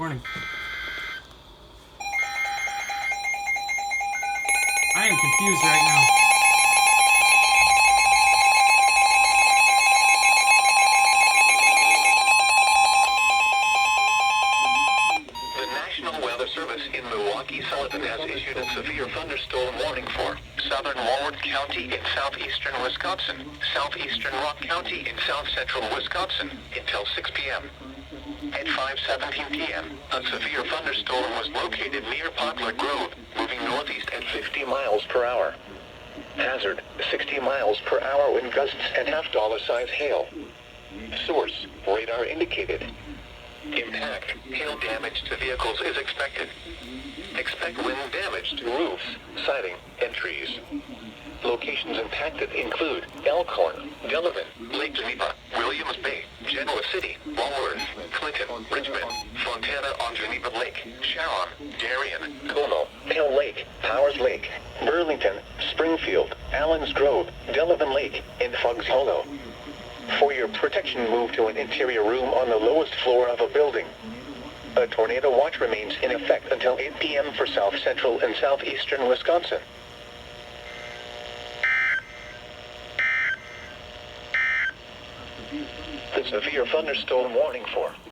Morning. I am confused right now. The National Weather Service in Milwaukee-Sullivan has issued a severe thunderstorm warning for southern Walworth County in southeastern Wisconsin, southeastern Rock County in south-central Wisconsin until 6 p.m. At 5:17 p.m., a severe thunderstorm was located near Poplar Grove, moving northeast at 50 miles per hour. Hazard, 60 miles per hour wind gusts and half-dollar-size hail. Source, radar indicated. Impact, hail damage to vehicles is expected. Expect wind damage to roofs, siding, and trees. Locations impacted include Elkhorn, Delavan, Lake Geneva, Williams Bay, Genoa City, Walworth, Clinton, Richmond, Fontana on Geneva Lake, Sharon, Darien, Como, Pale Lake, Powers Lake, Burlington, Springfield, Allens Grove, Delavan Lake, and Fuggs Hollow. For your protection, move to an interior room on the lowest floor of a building. A tornado watch remains in effect until 8 p.m. for south-central and southeastern Wisconsin. The severe thunderstorm warning for